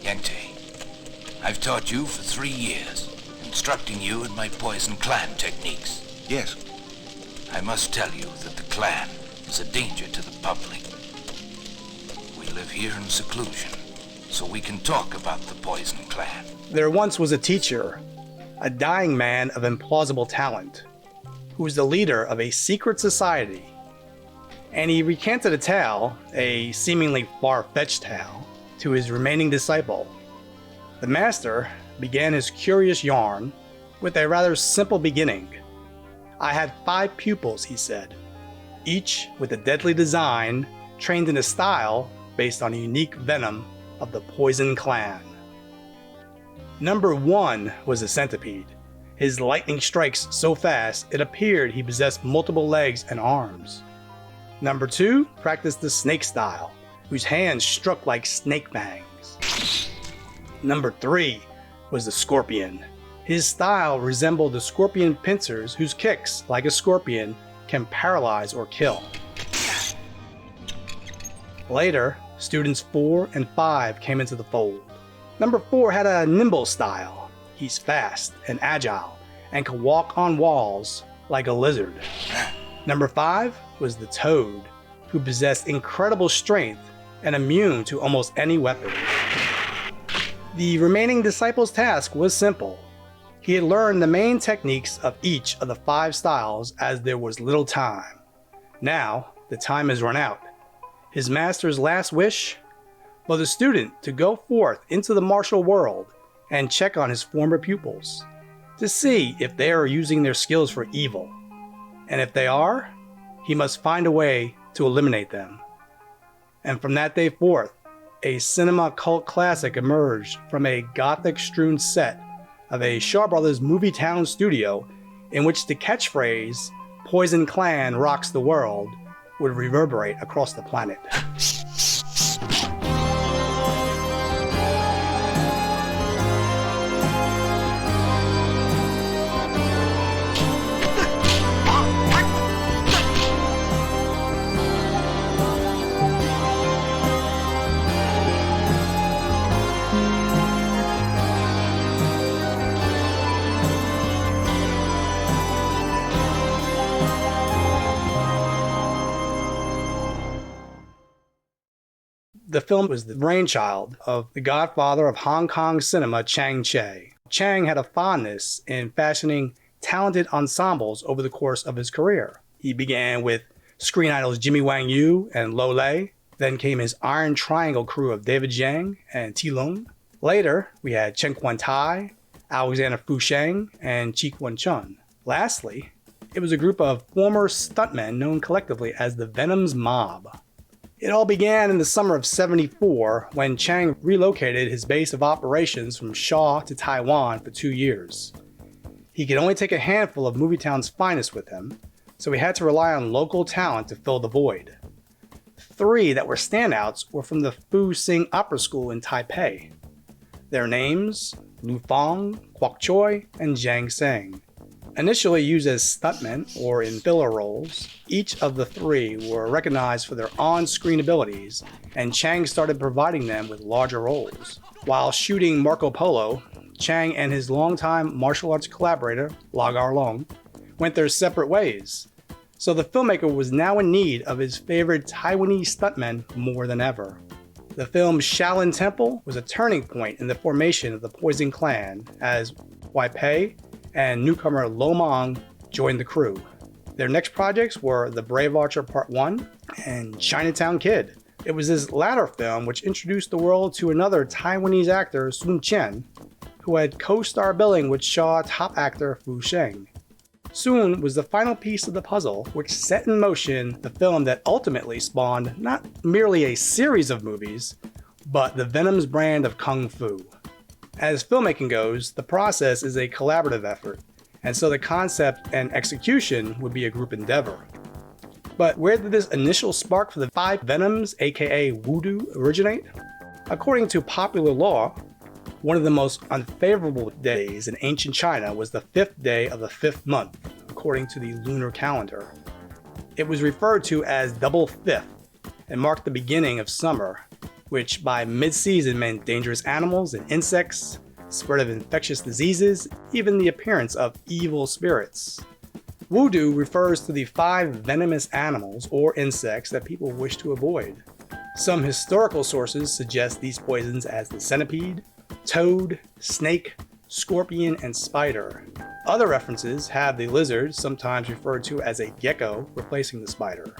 Yangte, I've taught you for 3 years, instructing you in my poison clan techniques. Yes. I must tell you that the clan is a danger to the public. We live here in seclusion, so we can talk about the poison clan. There once was a teacher, a dying man of implausible talent, who was the leader of a secret society. And he recanted a tale, a seemingly far-fetched tale, to his remaining disciple. The master began his curious yarn with a rather simple beginning. I had 5 pupils, he said, each with a deadly design, trained in a style based on a unique venom of the poison clan. Number 1 was a centipede. His lightning strikes so fast it appeared he possessed multiple legs and arms. Number 2 practiced the snake style, whose hands struck like snake fangs. Number 3 was the scorpion. His style resembled the scorpion pincers whose kicks, like a scorpion, can paralyze or kill. Later, students 4 and 5 came into the fold. Number 4 had a nimble style. He's fast and agile and can walk on walls like a lizard. Number 5 was the toad, who possessed incredible strength and immune to almost any weapon. The remaining disciple's task was simple. He had learned the main techniques of each of the 5 styles as there was little time. Now, the time has run out. His master's last wish? For the student to go forth into the martial world and check on his former pupils, to see if they are using their skills for evil. And if they are, he must find a way to eliminate them. And from that day forth, a cinema cult classic emerged from a gothic-strewn set of a Shaw Brothers movie town studio in which the catchphrase, "Poison Clan rocks the world," would reverberate across the planet. The film was the brainchild of the godfather of Hong Kong cinema, Chiang Sheng. Chiang had a fondness in fashioning talented ensembles over the course of his career. He began with screen idols Jimmy Wang Yu and Lo Lei. Then came his Iron Triangle crew of David Zhang and Ti Lung. Later, we had Chen Quan Tai, Alexander Fu Sheng, and Chi Kwon Chun. Lastly, it was a group of former stuntmen known collectively as the Venom Mob. It all began in the summer of '74 when Chiang relocated his base of operations from Shaw to Taiwan for 2 years. He could only take a handful of Movietown's finest with him, so he had to rely on local talent to fill the void. 3 that were standouts were from the Fu Sing Opera School in Taipei. Their names, Lu Feng, Kwok Chui, and Zhang Seng. Initially used as stuntmen or in filler roles, each of the 3 were recognized for their on-screen abilities, and Chiang started providing them with larger roles. While shooting Marco Polo, Chiang and his longtime martial arts collaborator, La Garlong, went their separate ways. So the filmmaker was now in need of his favorite Taiwanese stuntmen more than ever. The film Shaolin Temple was a turning point in the formation of the Poison Clan as Wai Pak and newcomer Lo Meng joined the crew. Their next projects were The Brave Archer Part 1 and Chinatown Kid. It was this latter film which introduced the world to another Taiwanese actor, Sun Chien, who had co-star billing with Shaw top actor Fu Sheng. Sun was the final piece of the puzzle which set in motion the film that ultimately spawned not merely a series of movies, but the Venom's brand of Kung Fu. As filmmaking goes, the process is a collaborative effort, and so the concept and execution would be a group endeavor. But where did this initial spark for the 5 Venoms, aka Voodoo, originate? According to popular law, one of the most unfavorable days in ancient China was the 5th day of the 5th month, according to the lunar calendar. It was referred to as Double Fifth and marked the beginning of summer, which by mid-season meant dangerous animals and insects, spread of infectious diseases, even the appearance of evil spirits. Wudu refers to the 5 venomous animals or insects that people wish to avoid. Some historical sources suggest these poisons as the centipede, toad, snake, scorpion, and spider. Other references have the lizard, sometimes referred to as a gecko, replacing the spider.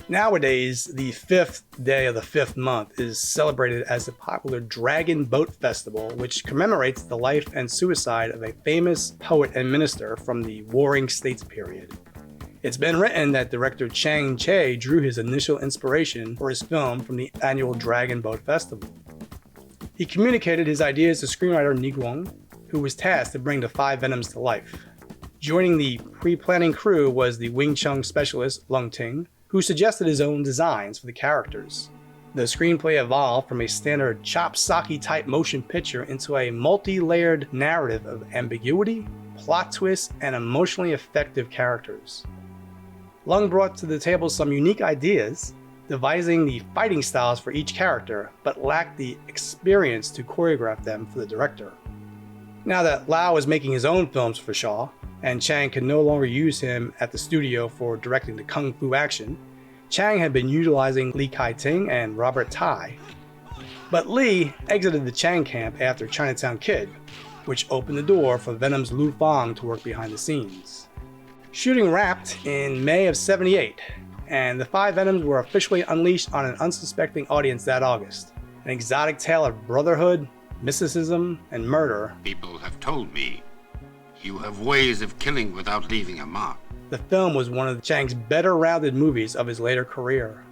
Nowadays, the 5th day of the 5th month is celebrated as the popular Dragon Boat Festival, which commemorates the life and suicide of a famous poet and minister from the Warring States period. It's been written that director Chiang Sheng drew his initial inspiration for his film from the annual Dragon Boat Festival. He communicated his ideas to screenwriter Niguang, who was tasked to bring the 5 Venoms to life. Joining the pre-planning crew was the Wing Chun specialist Lung Ting, who suggested his own designs for the characters. The screenplay evolved from a standard chop-socky type motion picture into a multi-layered narrative of ambiguity, plot twists, and emotionally effective characters. Lung brought to the table some unique ideas, devising the fighting styles for each character, but lacked the experience to choreograph them for the director. Now that Lau was making his own films for Shaw, and Chiang could no longer use him at the studio for directing the kung fu action, Chiang had been utilizing Lee Kai-ting and Robert Tai. But Lee exited the Chiang camp after Chinatown Kid, which opened the door for Venom's Lu Fang to work behind the scenes. Shooting wrapped in May of '78, and the 5 Venoms were officially unleashed on an unsuspecting audience that August. An exotic tale of brotherhood, mysticism, and murder. People have told me you have ways of killing without leaving a mark. The film was one of Chiang's better rounded movies of his later career.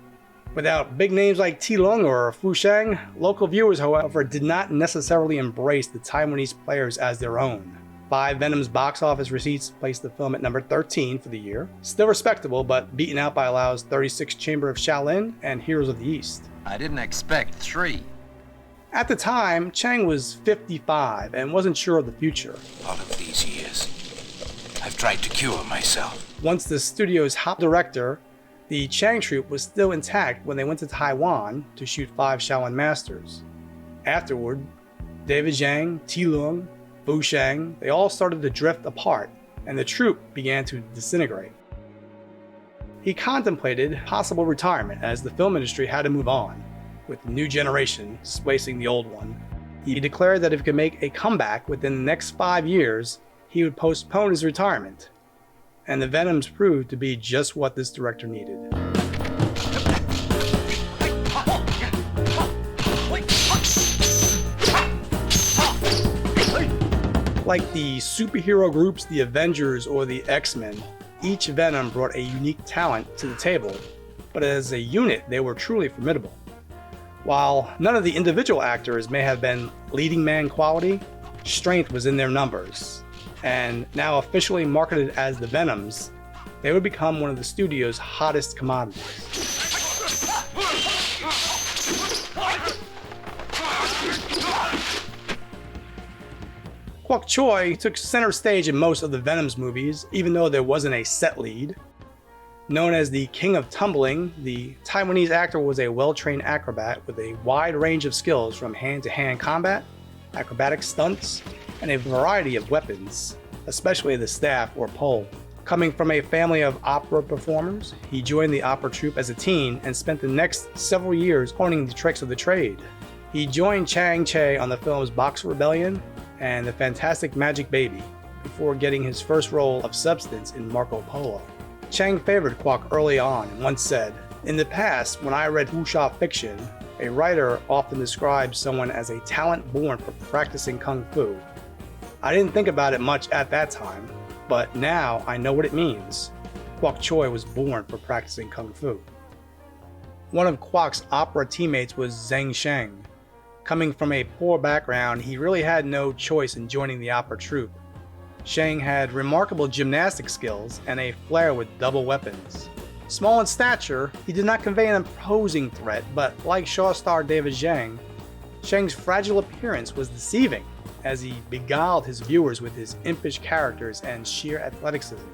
Without big names like Ti Lung or Fu Sheng, local viewers, however, did not necessarily embrace the Taiwanese players as their own. 5 Venom's box office receipts placed the film at number 13 for the year. Still respectable, but beaten out by Lau's 36 Chamber of Shaolin and Heroes of the East. I didn't expect 3. At the time, Chiang was 55 and wasn't sure of the future. All of these years, I've tried to cure myself. Once the studio's hot director, the Chiang troupe was still intact when they went to Taiwan to shoot 5 Shaolin Masters. Afterward, David Zhang, Ti Lung, Fu Sheng, they all started to drift apart, and the troupe began to disintegrate. He contemplated possible retirement as the film industry had to move on, with the new generation displacing the old one. He declared that if he could make a comeback within the next 5 years, he would postpone his retirement. And the Venoms proved to be just what this director needed. Like the superhero groups, the Avengers or the X-Men, each Venom brought a unique talent to the table, but as a unit, they were truly formidable. While none of the individual actors may have been leading man quality, strength was in their numbers. And now officially marketed as the Venoms, they would become one of the studio's hottest commodities. Kwok Chui took center stage in most of the Venoms movies, even though there wasn't a set lead. Known as the King of Tumbling, the Taiwanese actor was a well-trained acrobat with a wide range of skills from hand-to-hand combat, acrobatic stunts, and a variety of weapons, especially the staff or pole. Coming from a family of opera performers, he joined the opera troupe as a teen and spent the next several years honing the tricks of the trade. He joined Chiang Sheng on the films Boxer Rebellion and The Fantastic Magic Baby, before getting his first role of substance in Marco Polo. Chiang favored Kwok early on and once said, "In the past, when I read wuxia fiction, a writer often described someone as a talent born for practicing kung fu. I didn't think about it much at that time, but now I know what it means. Kwok Chui was born for practicing kung fu." One of Kwok's opera teammates was Zheng Sheng. Coming from a poor background, he really had no choice in joining the opera troupe. Sheng had remarkable gymnastic skills and a flair with double weapons. Small in stature, he did not convey an imposing threat, but like Shaw star David Zhang, Sheng's fragile appearance was deceiving as he beguiled his viewers with his impish characters and sheer athleticism.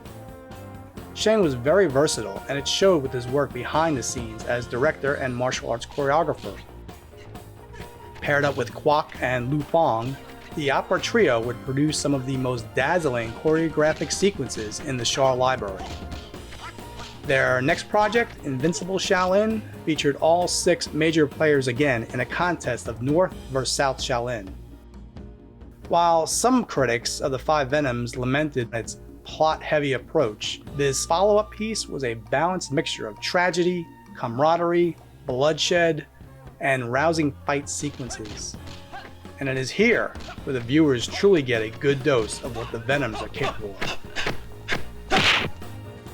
Sheng was very versatile, and it showed with his work behind the scenes as director and martial arts choreographer. Paired up with Kwok and Lu Feng, the opera trio would produce some of the most dazzling choreographic sequences in the Shaw Library. Their next project, Invincible Shaolin, featured all 6 major players again in a contest of North vs South Shaolin. While some critics of the Five Venoms lamented its plot-heavy approach, this follow-up piece was a balanced mixture of tragedy, camaraderie, bloodshed, and rousing fight sequences. And it is here where the viewers truly get a good dose of what the Venoms are capable of.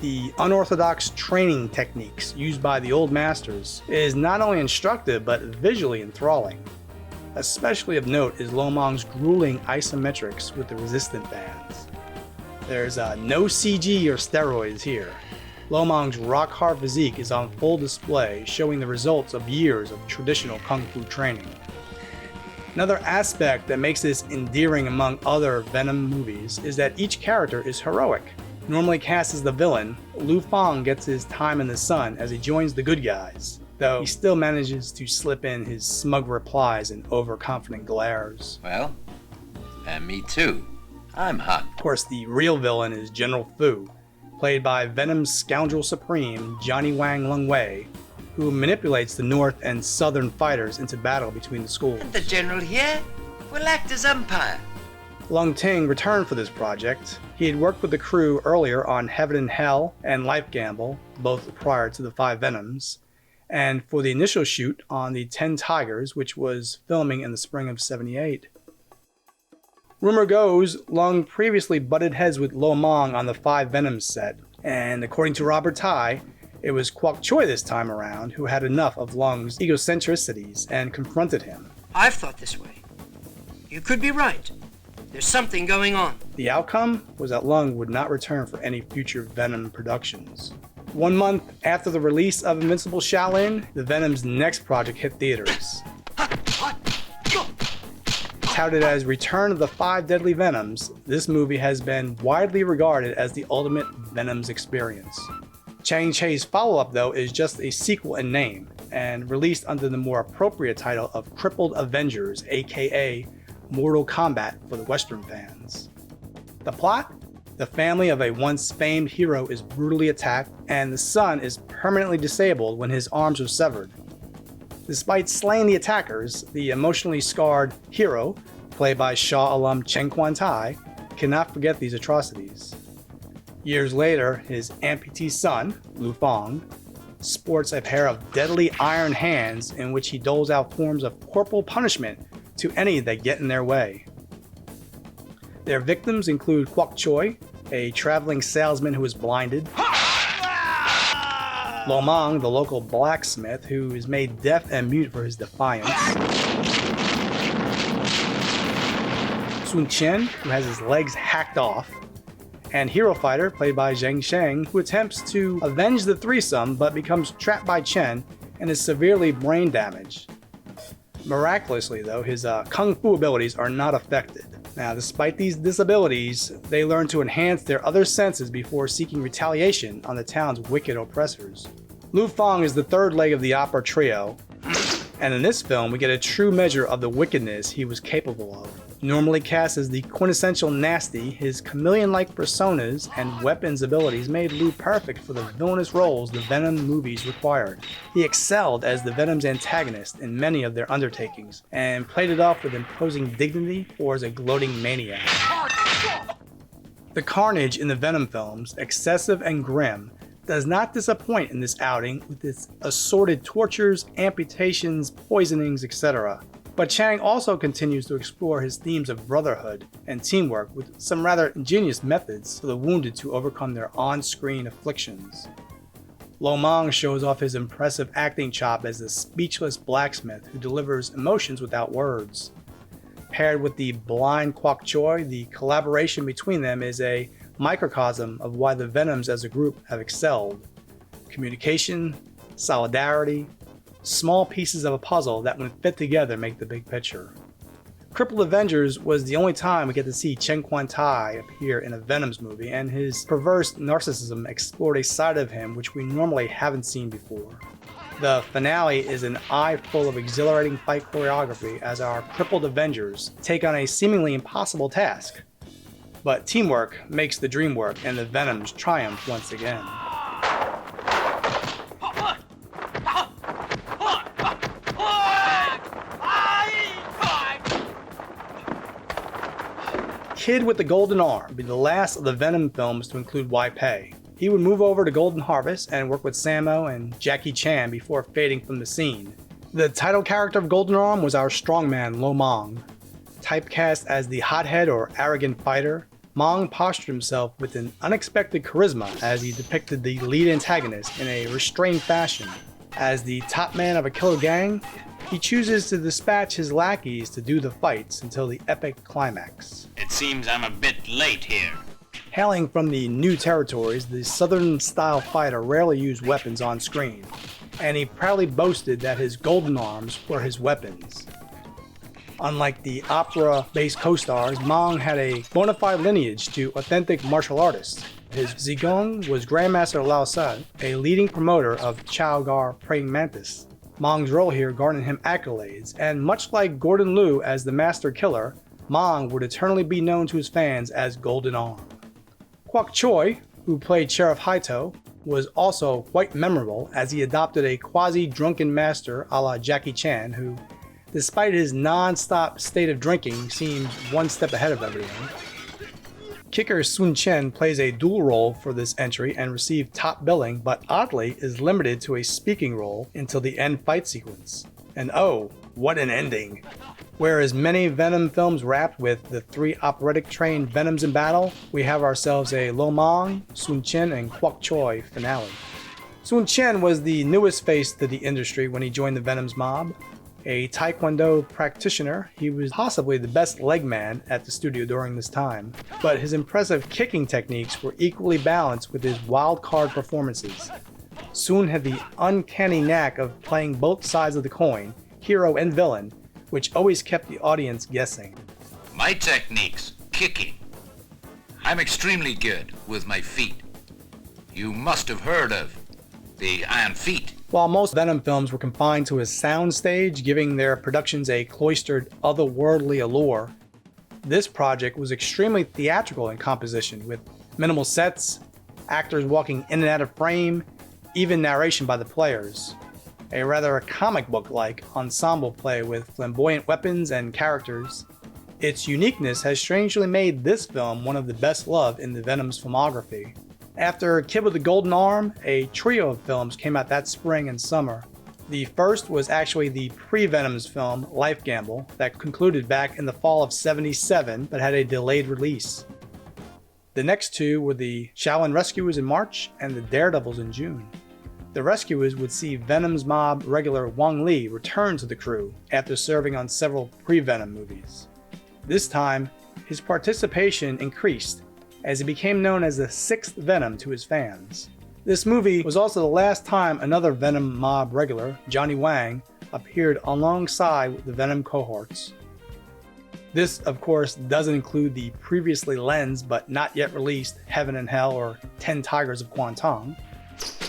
The unorthodox training techniques used by the old masters is not only instructive but visually enthralling. Especially of note is Lo Meng's grueling isometrics with the resistant bands. There's no CG or steroids here. Lo Meng's rock-hard physique is on full display, showing the results of years of traditional kung fu training. Another aspect that makes this endearing among other Venom movies is that each character is heroic. Normally cast as the villain, Lu Feng gets his time in the sun as he joins the good guys, though he still manages to slip in his smug replies and overconfident glares. Well, and me too. I'm hot. Of course, the real villain is General Fu, played by Venom's scoundrel supreme, Johnny Wang Lung Wei, who manipulates the North and Southern fighters into battle between the schools. And the general here will act as umpire. Lung Ting returned for this project. He had worked with the crew earlier on Heaven and Hell and Life Gamble, both prior to the Five Venoms, and for the initial shoot on the 10 Tigers, which was filming in the spring of '78. Rumor goes Lung previously butted heads with Lo Meng on the Five Venoms set, and according to Robert Tai, it was Kuo Chui this time around who had enough of Lung's egocentricities and confronted him. I've thought this way. You could be right. There's something going on. The outcome was that Lung would not return for any future Venom productions. 1 month after the release of Invincible Shaolin, the Venom's next project hit theaters. Touted as Return of the Five Deadly Venoms, this movie has been widely regarded as the ultimate Venom's experience. Chiang Sheng's follow-up, though, is just a sequel in name, and released under the more appropriate title of Crippled Avengers, aka Mortal Kombat for the Western fans. The plot? The family of a once famed hero is brutally attacked, and the son is permanently disabled when his arms are severed. Despite slaying the attackers, the emotionally scarred hero, played by Shaw alum Chen Quan-tai, cannot forget these atrocities. Years later, his amputee son, Lu Feng, sports a pair of deadly iron hands in which he doles out forms of corporal punishment to any that get in their way. Their victims include Kuo Chui, a traveling salesman who is blinded, Lo Meng, the local blacksmith who is made deaf and mute for his defiance, Chien, who has his legs hacked off, and Hero Fighter, played by Chiang Sheng, who attempts to avenge the threesome but becomes trapped by Chien and is severely brain damaged. Miraculously, though, his kung fu abilities are not affected. Now, despite these disabilities, they learn to enhance their other senses before seeking retaliation on the town's wicked oppressors. Lu Feng is the third leg of the opera trio, and in this film we get a true measure of the wickedness he was capable of. Normally cast as the quintessential nasty, his chameleon-like personas and weapons abilities made Lu perfect for the villainous roles the Venom movies required. He excelled as the Venom's antagonist in many of their undertakings, and played it off with imposing dignity or as a gloating maniac. The carnage in the Venom films, excessive and grim, does not disappoint in this outing with its assorted tortures, amputations, poisonings, etc. But Chiang also continues to explore his themes of brotherhood and teamwork with some rather ingenious methods for the wounded to overcome their on-screen afflictions. Lo Meng shows off his impressive acting chop as the speechless blacksmith who delivers emotions without words. Paired with the blind Kuo Chui, the collaboration between them is a microcosm of why the Venoms as a group have excelled. Communication, solidarity, small pieces of a puzzle that when fit together make the big picture. Crippled Avengers was the only time we get to see Chen Quan-tai appear in a Venoms movie, and his perverse narcissism explored a side of him which we normally haven't seen before. The finale is an eye full of exhilarating fight choreography as our crippled Avengers take on a seemingly impossible task. But teamwork makes the dream work, and the Venoms triumph once again. Kid with the Golden Arm would be the last of the Venom films to include Wai Pak. He would move over to Golden Harvest and work with Sammo and Jackie Chan before fading from the scene. The title character of Golden Arm was our strongman Lo Meng. Typecast as the hothead or arrogant fighter, Meng postured himself with an unexpected charisma as he depicted the lead antagonist in a restrained fashion. As the top man of a killer gang, he chooses to dispatch his lackeys to do the fights until the epic climax. It seems I'm a bit late here. Hailing from the New Territories, the Southern-style fighter rarely used weapons on screen, and he proudly boasted that his golden arms were his weapons. Unlike the opera-based co-stars, Meng had a bona fide lineage to authentic martial artists. His Zigong was Grandmaster Lao San, a leading promoter of Chow Gar Praying Mantis. Meng's role here garnered him accolades, and much like Gordon Liu as the Master Killer, Meng would eternally be known to his fans as Golden Arm. Kwok Chui, who played Sheriff Haito, was also quite memorable as he adopted a quasi-drunken master a la Jackie Chan who, despite his non-stop state of drinking, seems one step ahead of everything. Kicker Sun Chen plays a dual role for this entry and received top billing, but oddly is limited to a speaking role until the end fight sequence. And oh, what an ending! Whereas many Venom films wrapped with the three operatic trained Venoms in battle, we have ourselves a Lo Meng, Sun Chen, and Kwok Chui finale. Sun Chen was the newest face to the industry when he joined the Venoms mob. A Taekwondo practitioner, he was possibly the best leg man at the studio during this time, but his impressive kicking techniques were equally balanced with his wild card performances. Sun had the uncanny knack of playing both sides of the coin, hero and villain, which always kept the audience guessing. My technique's kicking. I'm extremely good with my feet. You must have heard of the iron feet. While most Venom films were confined to a soundstage, giving their productions a cloistered, otherworldly allure, this project was extremely theatrical in composition, with minimal sets, actors walking in and out of frame, even narration by the players. A rather comic book-like ensemble play with flamboyant weapons and characters. Its uniqueness has strangely made this film one of the best loved in the Venom's filmography. After Kid with the Golden Arm, a trio of films came out that spring and summer. The first was actually the pre-Venoms film Life Gamble that concluded back in the fall of '77 but had a delayed release. The next two were the Shaolin Rescuers in March and the Daredevils in June. The Rescuers would see Venom's mob regular Wang Li return to the crew after serving on several pre-Venom movies. This time, his participation increased as he became known as the sixth Venom to his fans. This movie was also the last time another Venom mob regular, Johnny Wang, appeared alongside the Venom cohorts. This, of course, doesn't include the previously lensed but not yet released Heaven and Hell or 10 Tigers of Kwantung.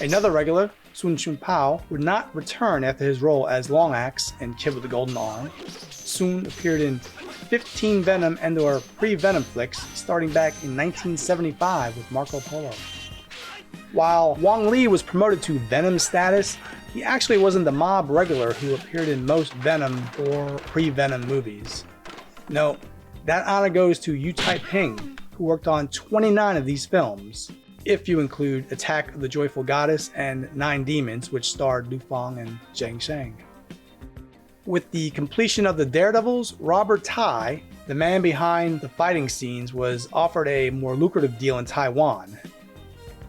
Another regular, Sun Chun Pao, would not return after his role as Long Axe in Kid with the Golden Arm. Sun appeared in 15 Venom and or pre-Venom flicks starting back in 1975 with Marco Polo. While Wang Li was promoted to Venom status, he actually wasn't the mob regular who appeared in most Venom or pre-Venom movies. No, that honor goes to Yu Tai-ping, who worked on 29 of these films, if you include Attack of the Joyful Goddess and Nine Demons, which starred Lu Feng and Chiang Sheng. With the completion of the Daredevils, Robert Tai, the man behind the fighting scenes, was offered a more lucrative deal in Taiwan.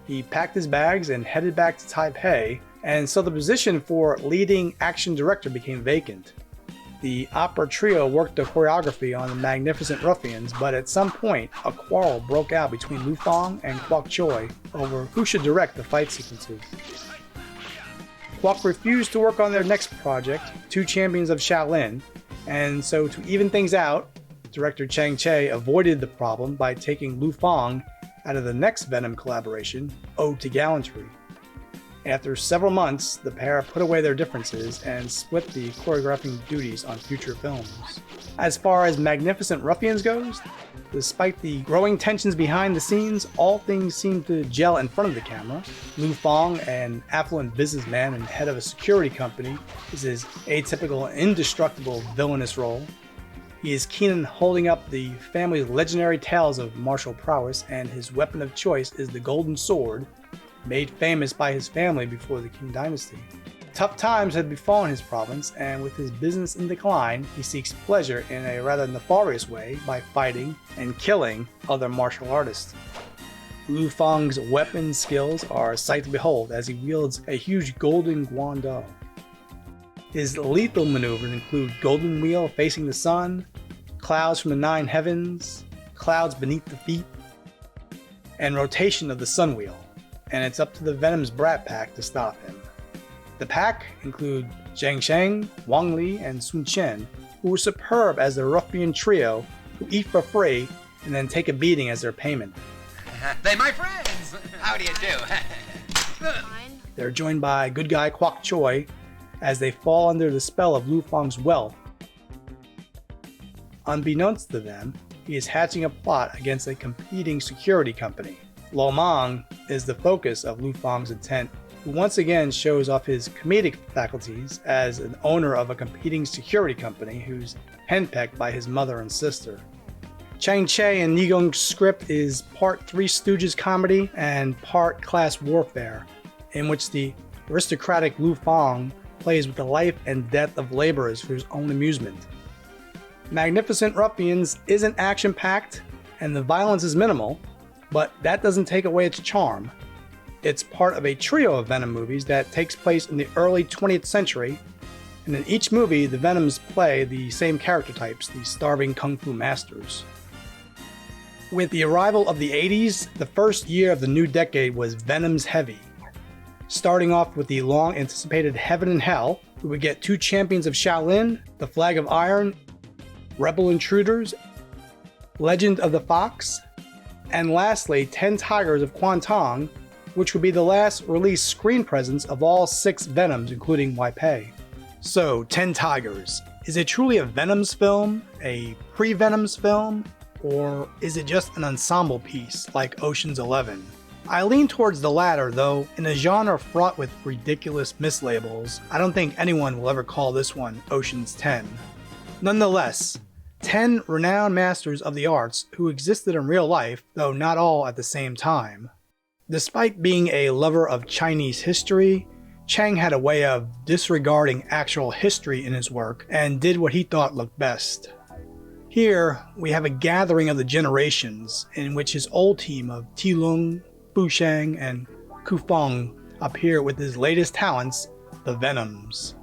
He packed his bags and headed back to Taipei, and so the position for leading action director became vacant. The opera trio worked the choreography on the Magnificent Ruffians, but at some point, a quarrel broke out between Lu Feng and Kwok Chui over who should direct the fight sequences. Kwok refused to work on their next project, Two Champions of Shaolin, And so to even things out, director Chiang Sheng avoided the problem by taking Lu Feng out of the next Venom collaboration, Ode to Gallantry. After several months, the pair put away their differences and split the choreographing duties on future films. As far as Magnificent Ruffians goes, despite the growing tensions behind the scenes, all things seem to gel in front of the camera. Lu Feng, an affluent businessman and head of a security company, is his atypical and indestructible villainous role. He is keen on holding up the family's legendary tales of martial prowess, and his weapon of choice is the golden sword, made famous by his family before the Qing dynasty. Tough times had befallen his province, and with his business in decline, he seeks pleasure in a rather nefarious way by fighting and killing other martial artists. Lu Feng's weapon skills are a sight to behold as he wields a huge golden guando. His lethal maneuvers include Golden Wheel facing the sun, Clouds from the Nine Heavens, Clouds beneath the feet, and rotation of the Sun Wheel, and it's up to the Venom's Brat Pack to stop him. The pack include Chiang Sheng, Wang Li, and Sun Chen, who were superb as the ruffian trio who eat for free and then take a beating as their payment. They my friends! How do you do? They're joined by good guy Kuo Chui as they fall under the spell of Lu Feng's wealth. Unbeknownst to them, he is hatching a plot against a competing security company. Meng is the focus of Lu Feng's intent, who once again shows off his comedic faculties as an owner of a competing security company who's henpecked by his mother and sister. Chiang Sheng and Nigong's script is part Three Stooges comedy and part class warfare, in which the aristocratic Lu Feng plays with the life and death of laborers for his own amusement. Magnificent Ruffians isn't action-packed and the violence is minimal, but that doesn't take away its charm. It's part of a trio of Venom movies that takes place in the early 20th century, and in each movie the Venoms play the same character types, the starving kung fu masters. With the arrival of the 80s, the first year of the new decade was Venoms heavy. Starting off with the long-anticipated Heaven and Hell, we would get two champions of Shaolin, the Flag of Iron, Rebel Intruders, Legend of the Fox, and lastly 10 Tigers of Kwantung, which would be the last released screen presence of all 6 Venoms, including Wai Pak. So, 10 Tigers. Is it truly a Venoms film, a pre-Venoms film, or is it just an ensemble piece like Ocean's 11? I lean towards the latter, though in a genre fraught with ridiculous mislabels, I don't think anyone will ever call this one Ocean's 10. Nonetheless, 10 renowned masters of the arts who existed in real life, though not all at the same time. Despite being a lover of Chinese history, Chiang had a way of disregarding actual history in his work and did what he thought looked best. Here, we have a gathering of the generations in which his old team of Ti Lung, Fu Sheng, and Ku Feng appear with his latest talents, the Venoms.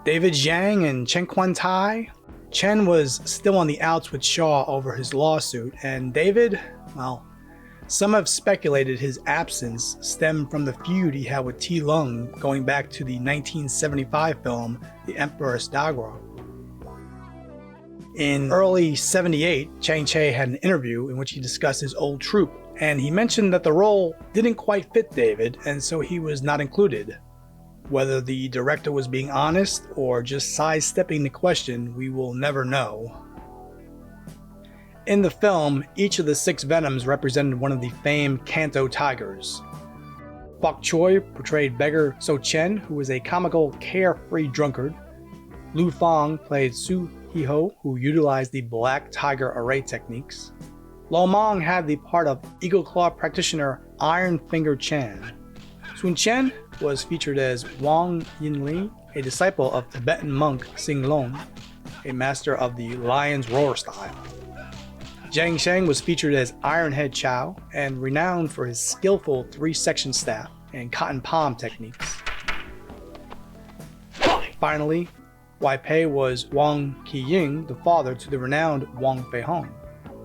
David Zhang and Chen Quan Tai. Chen was still on the outs with Shaw over his lawsuit, and David, well, some have speculated his absence stemmed from the feud he had with Ti Lung going back to the 1975 film The Emperor's Dagua. In early 78, Chiang Sheng had an interview in which he discussed his old troupe, and he mentioned that the role didn't quite fit David, and so he was not included. Whether the director was being honest or just sidestepping the question, we will never know. In the film, each of the 6 Venoms represented one of the famed Kanto tigers. Kwok Chui portrayed beggar So Chen, who was a comical, carefree drunkard. Lu Feng played Su Hiho, who utilized the black tiger array techniques. Meng had the part of Eagle Claw practitioner Iron Finger Chan. Sun Chen was featured as Wang Yinli, a disciple of Tibetan monk Sing Long, a master of the Lion's Roar style. Chiang Sheng was featured as Ironhead Chow and renowned for his skillful 3-section staff and cotton palm techniques. Finally, Wai Pak was Wang Qiying, the father to the renowned Wang Feihong.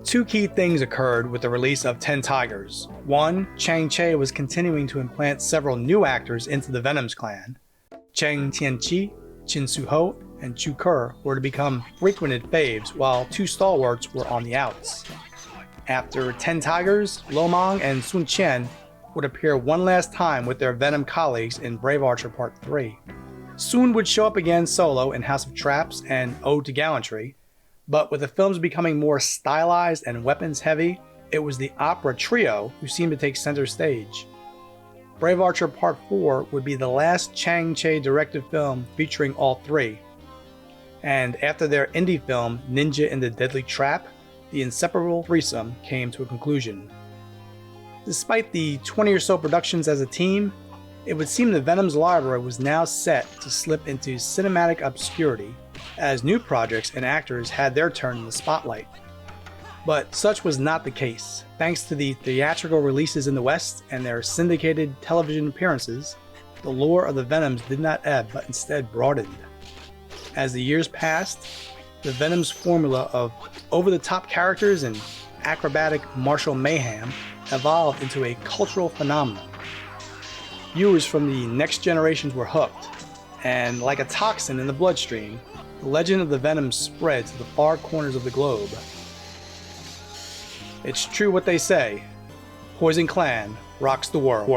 2 key things occurred with the release of 10 Tigers. 1, Chiang Sheng was continuing to implant several new actors into the Venoms clan. Cheng Tianqi, Chin Su-ho, and Chu Kur were to become frequented faves, while two stalwarts were on the outs. After 10 Tigers, Lo Mang and Sun Chien would appear one last time with their Venom colleagues in Brave Archer Part 3. Sun would show up again solo in House of Traps and Ode to Gallantry, but with the films becoming more stylized and weapons heavy, it was the opera trio who seemed to take center stage. Brave Archer Part 4 would be the last Chiang Sheng directed film featuring all three, and after their indie film Ninja in the Deadly Trap, the inseparable threesome came to a conclusion. Despite the 20 or so productions as a team, it would seem the Venom's library was now set to slip into cinematic obscurity as new projects and actors had their turn in the spotlight. But such was not the case. Thanks to the theatrical releases in the West and their syndicated television appearances, the lore of the Venoms did not ebb but instead broadened. As the years passed, the Venom's formula of over-the-top characters and acrobatic martial mayhem evolved into a cultural phenomenon. Viewers from the next generations were hooked, and like a toxin in the bloodstream, the legend of the Venom spread to the far corners of the globe. It's true what they say, Poison Clan rocks the world.